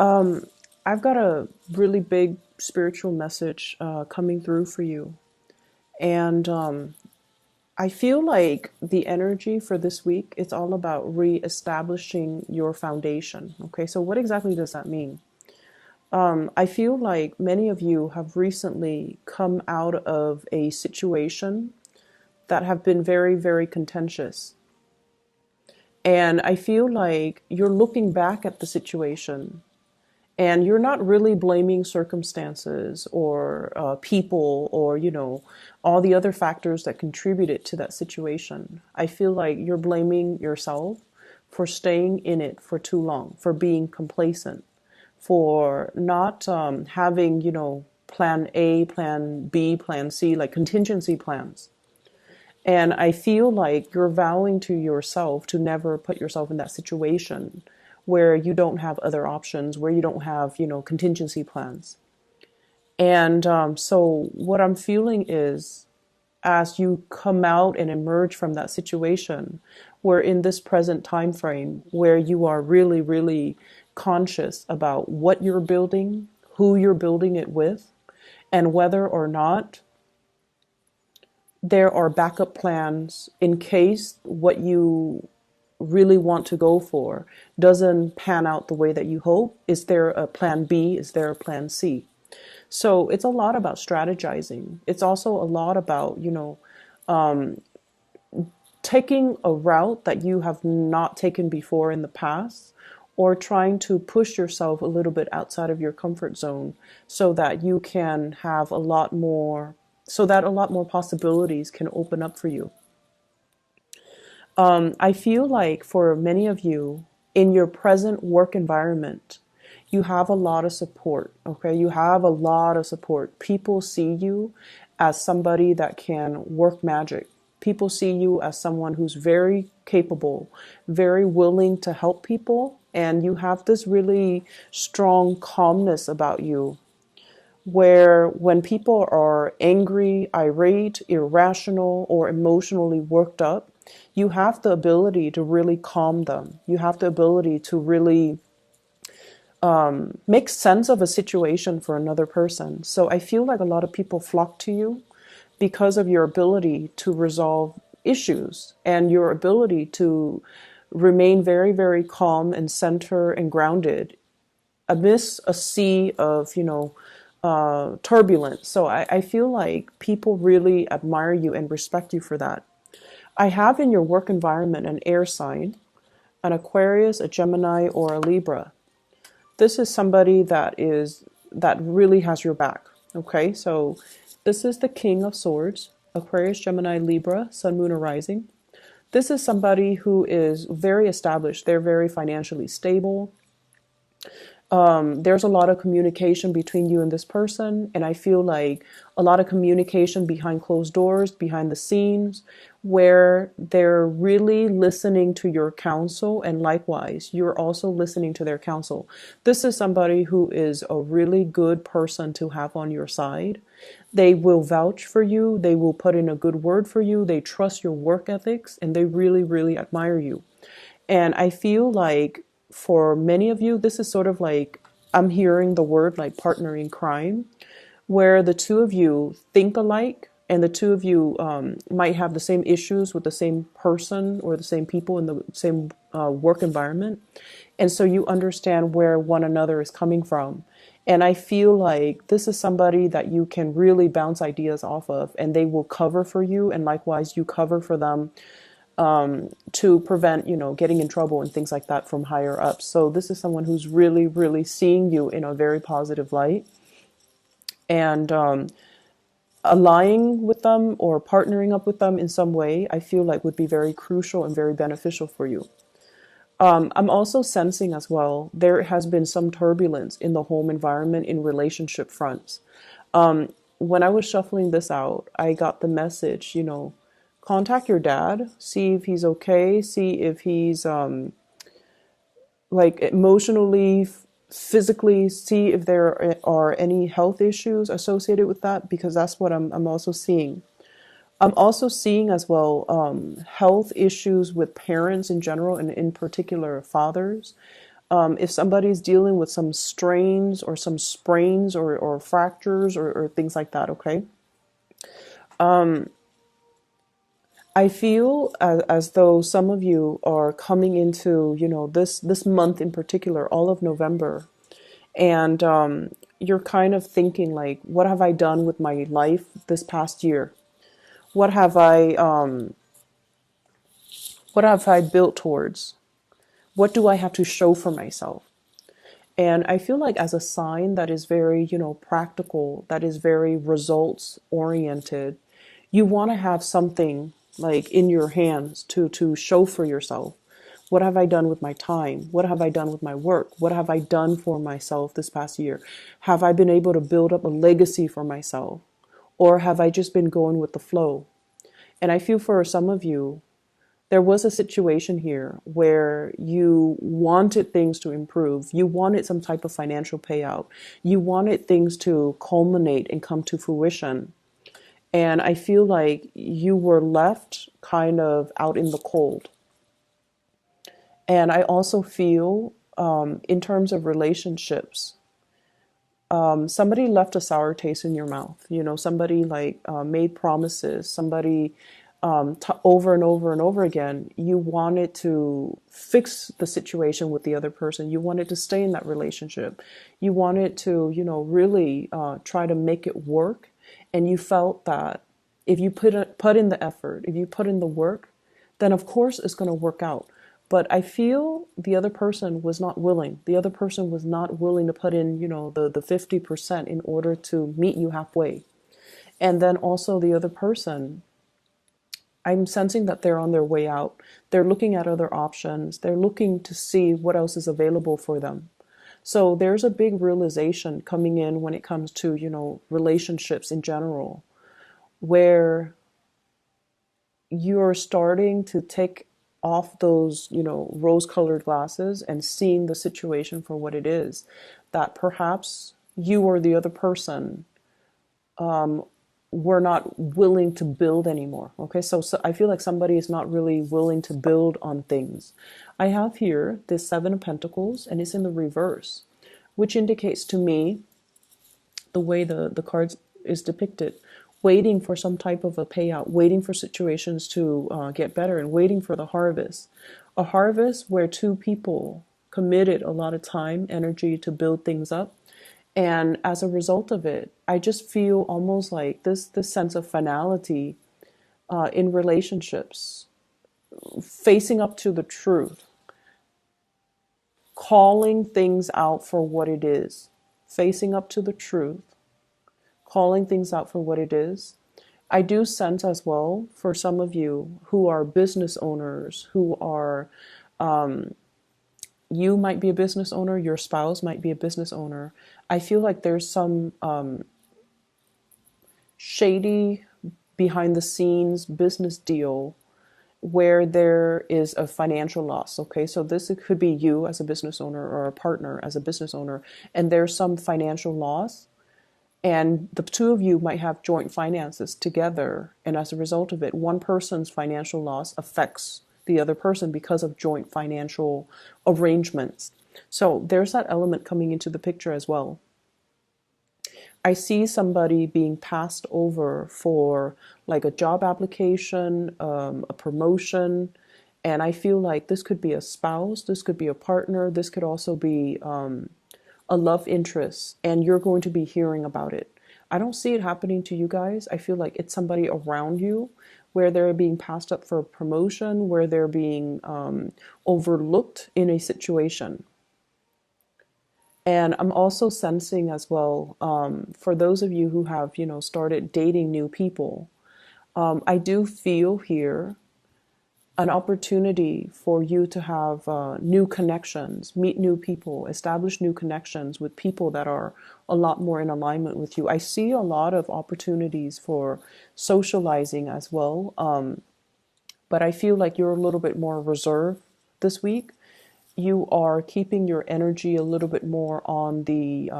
Um, I've got a really big spiritual message coming through for you. And I feel like the energy for this week, it's all about reestablishing your foundation. Okay, so what exactly does that mean? I feel like many of you have recently come out of a situation that have been very, very contentious. And I feel like you're looking back at the situation and you're not really blaming circumstances or people or all the other factors that contributed to that situation. I feel like you're blaming yourself for staying in it for too long, for being complacent, for not having plan A, plan B, plan C, like contingency plans. And I feel like you're vowing to yourself to never put yourself in that situation where you don't have other options, where you don't have, contingency plans. And so what I'm feeling is as you come out and emerge from that situation, we're in this present time frame where you are really, really conscious about what you're building, who you're building it with, and whether or not there are backup plans in case what you really want to go for doesn't pan out the way that you hope. Is there a plan B? Is there a plan C? So it's a lot about strategizing. It's also a lot about, taking a route that you have not taken before in the past, or trying to push yourself a little bit outside of your comfort zone so that you can have a lot more possibilities can open up for you. I feel like for many of you in your present work environment, you have a lot of support. Okay. You have a lot of support. People see you as somebody that can work magic. People see you as someone who's very capable, very willing to help people. And you have this really strong calmness about you where when people are angry, irate, irrational, or emotionally worked up, you have the ability to really calm them. You have the ability to really make sense of a situation for another person. So I feel like a lot of people flock to you because of your ability to resolve issues and your ability to remain very, very calm and center and grounded amidst a sea of, turbulence. So I feel like people really admire you and respect you for that. I have in your work environment an air sign, an Aquarius, a Gemini, or a Libra. This is somebody that really has your back. Okay, so this is the King of Swords, Aquarius, Gemini, Libra, Sun, Moon, or Rising. This is somebody who is very established. They're very financially stable. There's a lot of communication between you and this person, and I feel like a lot of communication behind closed doors, behind the scenes, where they're really listening to your counsel, and likewise, you're also listening to their counsel. This is somebody who is a really good person to have on your side. They will vouch for you, they will put in a good word for you, they trust your work ethics, and they really, really admire you. And I feel like for many of you, this is sort of like, I'm hearing the word like partner in crime, where the two of you think alike and the two of you might have the same issues with the same person or the same people in the same work environment. And so you understand where one another is coming from. And I feel like this is somebody that you can really bounce ideas off of, and they will cover for you. And likewise, you cover for them to prevent, getting in trouble and things like that from higher ups. So this is someone who's really, really seeing you in a very positive light, and aligning with them or partnering up with them in some way, I feel like would be very crucial and very beneficial for you. I'm also sensing as well, there has been some turbulence in the home environment in relationship fronts. When I was shuffling this out, I got the message, contact your dad, see if he's okay, see if he's like emotionally, physically, see if there are any health issues associated with that, because that's what I'm also seeing. I'm also seeing as well health issues with parents in general, and in particular fathers. If somebody's dealing with some strains or some sprains or fractures or things like that, okay? I feel as though some of you are coming into, this month in particular, all of November, and you're kind of thinking like, what have I done with my life this past year? What have I built towards? What do I have to show for myself? And I feel like as a sign that is very, practical, that is very results oriented, you want to have something like in your hands to show for yourself. What have I done with my time? What have I done with my work? What have I done for myself this past year? Have I been able to build up a legacy for myself? Or have I just been going with the flow? And I feel for some of you, there was a situation here where you wanted things to improve. You wanted some type of financial payout. You wanted things to culminate and come to fruition. And I feel like you were left kind of out in the cold. And I also feel, in terms of relationships, somebody left a sour taste in your mouth. Somebody like made promises. Somebody over and over and over again, you wanted to fix the situation with the other person. You wanted to stay in that relationship. You wanted to, really try to make it work. And you felt that if you put in the effort, if you put in the work, then of course it's going to work out. But I feel the other person was not willing. The other person was not willing to put in, the 50% in order to meet you halfway. And then also the other person, I'm sensing that they're on their way out. They're looking at other options. They're looking to see what else is available for them. So there's a big realization coming in when it comes to, relationships in general, where you're starting to take off those, rose-colored glasses and seeing the situation for what it is. That perhaps you or the other person were not willing to build anymore. Okay, so I feel like somebody is not really willing to build on things. I have here this Seven of Pentacles, and it's in the reverse, which indicates to me, the way the cards is depicted, waiting for some type of a payout, waiting for situations to get better, and waiting for the harvest. A harvest where two people committed a lot of time, energy to build things up. And as a result of it, I just feel almost like this sense of finality in relationships, facing up to the truth, calling things out for what it is, facing up to the truth, calling things out for what it is. I do sense as well for some of you who are business owners, who are, you might be a business owner, your spouse might be a business owner. I feel like there's some shady behind the scenes business deal where there is a financial loss. Okay, so this could be you as a business owner or a partner as a business owner, and there's some financial loss. And the two of you might have joint finances together. And as a result of it, one person's financial loss affects the other person because of joint financial arrangements. So there's that element coming into the picture as well. I see somebody being passed over for like a job application, a promotion. And I feel like this could be a spouse, this could be a partner, this could also be a love interest, and you're going to be hearing about it. I don't see it happening to you guys. I feel like it's somebody around you where they're being passed up for a promotion, where they're being overlooked in a situation. And I'm also sensing as well, for those of you who have, started dating new people, I do feel here an opportunity for you to have new connections, meet new people, establish new connections with people that are a lot more in alignment with you. I see a lot of opportunities for socializing as well, but I feel like you're a little bit more reserved this week. You are keeping your energy a little bit more on the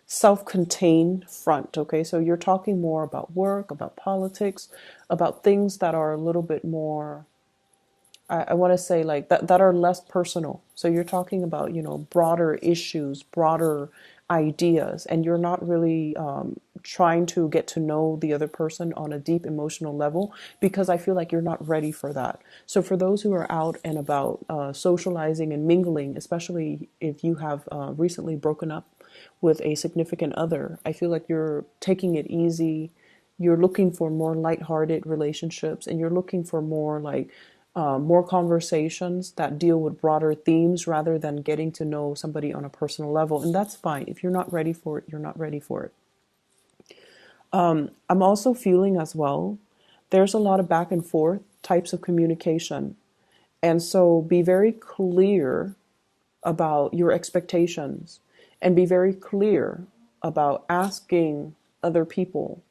self-contained front, okay? So you're talking more about work, about politics, about things that are a little bit more I want to say like that are less personal. So you're talking about, broader issues, broader ideas, and you're not really trying to get to know the other person on a deep emotional level, because I feel like you're not ready for that. So for those who are out and about socializing and mingling, especially if you have recently broken up with a significant other, I feel like you're taking it easy. You're looking for more lighthearted relationships, and you're looking for more like more conversations that deal with broader themes rather than getting to know somebody on a personal level. And that's fine. If you're not ready for it, you're not ready for it. I'm also feeling as well, there's a lot of back and forth types of communication. And so be very clear about your expectations, and be very clear about asking other people,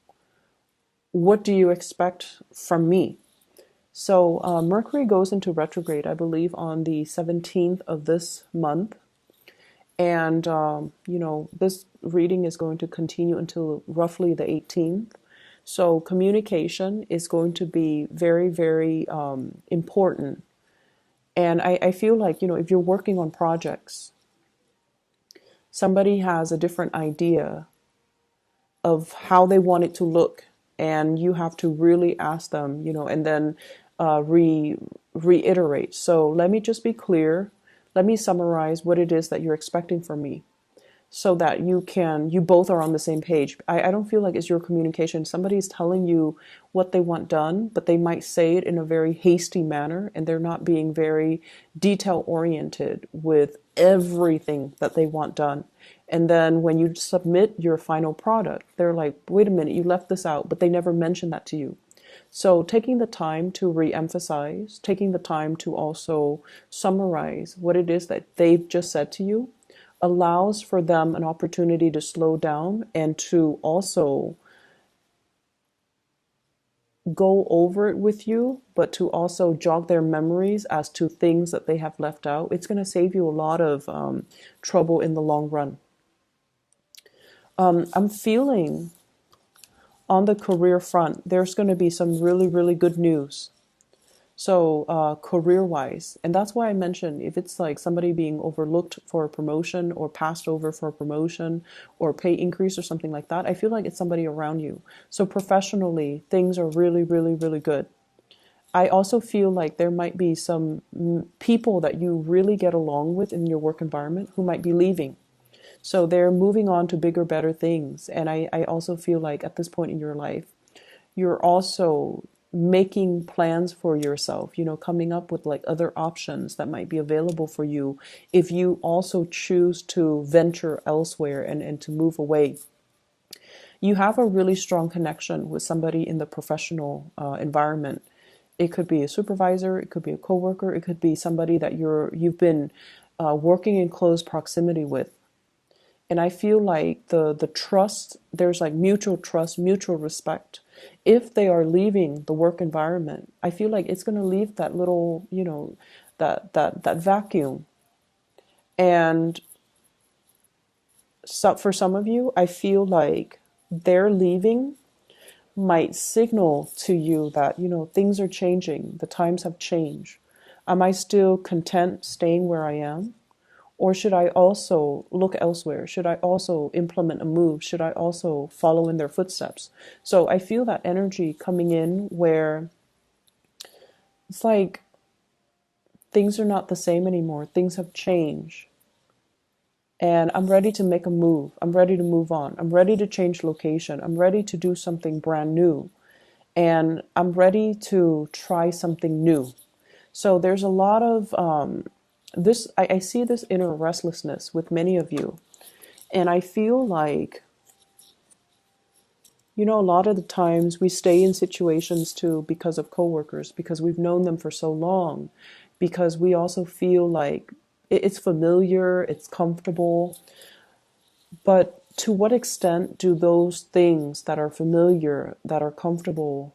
what do you expect from me? So Mercury goes into retrograde, I believe, on the 17th of this month. And, this reading is going to continue until roughly the 18th. So communication is going to be very, very important. And I feel like, if you're working on projects, somebody has a different idea of how they want it to look, and you have to really ask them, and then reiterate. So let me just be clear. Let me summarize what it is that you're expecting from me, so that you both are on the same page. I don't feel like it's your communication. Somebody's telling you what they want done, but they might say it in a very hasty manner, and they're not being very detail oriented with everything that they want done. And then when you submit your final product, they're like, wait a minute, you left this out, but they never mentioned that to you. So taking the time to re-emphasize, taking the time to also summarize what it is that they've just said to you, allows for them an opportunity to slow down and to also go over it with you, but to also jog their memories as to things that they have left out. It's going to save you a lot of trouble in the long run. I'm feeling on the career front, there's going to be some really, really good news. So career-wise, and that's why I mentioned if it's like somebody being overlooked for a promotion or passed over for a promotion or pay increase or something like that, I feel like it's somebody around you. So professionally, things are really, really, really good. I also feel like there might be some people that you really get along with in your work environment who might be leaving. So they're moving on to bigger, better things. And I also feel like at this point in your life, you're also making plans for yourself, coming up with like other options that might be available for you if you also choose to venture elsewhere and to move away. You have a really strong connection with somebody in the professional environment. It could be a supervisor, it could be a coworker, it could be somebody that you've been working in close proximity with. And I feel like the trust, there's like mutual trust, mutual respect. If they are leaving the work environment, I feel like it's going to leave that little, that vacuum. And so for some of you, I feel like their leaving might signal to you that, things are changing. The times have changed. Am I still content staying where I am? Or should I also look elsewhere? Should I also implement a move? Should I also follow in their footsteps? So I feel that energy coming in where it's like things are not the same anymore. Things have changed. And I'm ready to make a move. I'm ready to move on. I'm ready to change location. I'm ready to do something brand new. And I'm ready to try something new. So there's a lot of I see this inner restlessness with many of you. And I feel like, a lot of the times we stay in situations too because of coworkers, because we've known them for so long, because we also feel like it's familiar, it's comfortable. But to what extent do those things that are familiar, that are comfortable,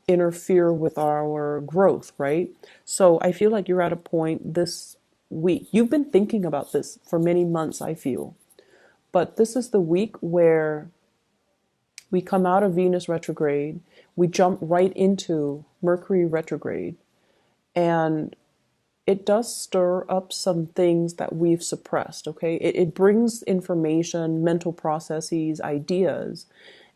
interfere with our growth, right? So I feel like you're at a point this week. You've been thinking about this for many months, I feel. But this is the week where we come out of Venus retrograde, we jump right into Mercury retrograde. And it does stir up some things that we've suppressed, okay? It brings information, mental processes, ideas,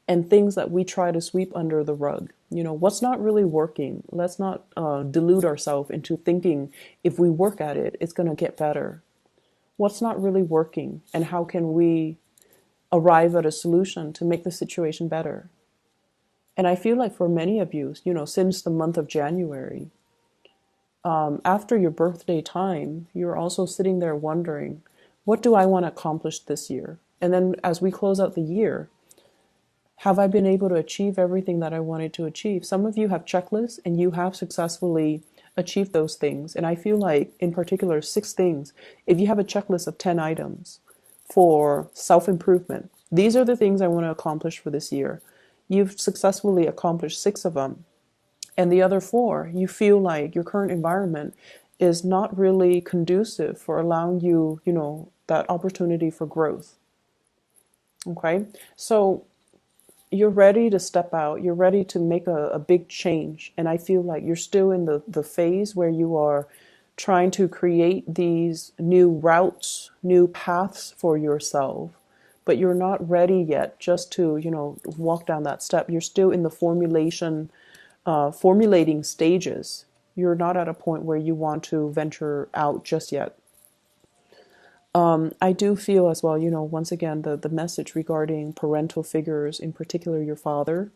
and things that we try to sweep under the rug. You know, what's not really working? Let's not delude ourselves into thinking if we work at it, it's going to get better. What's not really working, and how can we arrive at a solution to make the situation better? And I feel like for many of you, you know, since the month of January, after your birthday time, you're also sitting there wondering, what do I want to accomplish this year? And then as we close out the year, have I been able to achieve everything that I wanted to achieve? Some of you have checklists and you have successfully achieved those things. And I feel like, in particular, 6 things. If you have a checklist of 10 items for self-improvement, these are the things I want to accomplish for this year. You've successfully accomplished 6 of them. And the other 4, you feel like your current environment is not really conducive for allowing you, you know, that opportunity for growth. Okay? So you're ready to step out. You're ready to make a big change. And I feel like you're still in the phase where you are trying to create these new routes, new paths for yourself. But you're not ready yet just to, you know, walk down that step. You're still in the formulating stages. You're not at a point where you want to venture out just yet. I do feel as well, you know, once again, the message regarding parental figures, in particular your father,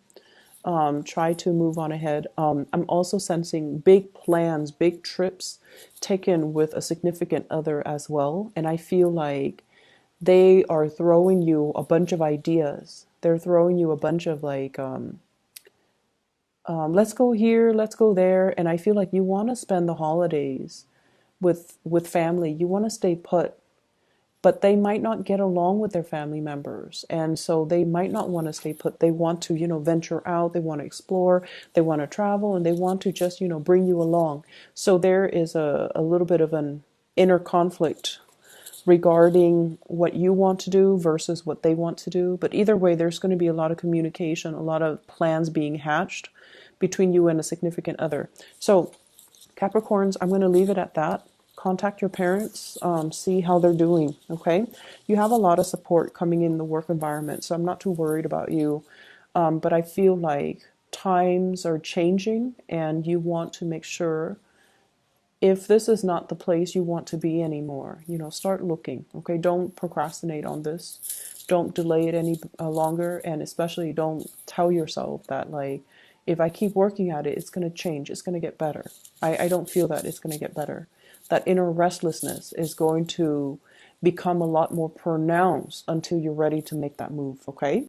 try to move on ahead. I'm also sensing big plans, big trips taken with a significant other as well. And I feel like they are throwing you a bunch of ideas. They're throwing you a bunch of like, let's go here, let's go there. And I feel like you want to spend the holidays with family. You want to stay put, but they might not get along with their family members. And so they might not want to stay put. They want to, you know, venture out. They want to explore. They want to travel, and they want to just, you know, bring you along. So there is a little bit of an inner conflict regarding what you want to do versus what they want to do. But either way, there's going to be a lot of communication, a lot of plans being hatched between you and a significant other. So Capricorns, I'm going to leave it at that. Contact your parents, see how they're doing, okay? You have a lot of support coming in the work environment, so I'm not too worried about you. But I feel like times are changing, and you want to make sure, if this is not the place you want to be anymore, you know, start looking, okay? Don't procrastinate on this. Don't delay it any longer, and especially don't tell yourself that, like, if I keep working at it, it's going to change, it's going to get better. I don't feel that it's going to get better. That inner restlessness is going to become a lot more pronounced until you're ready to make that move, okay?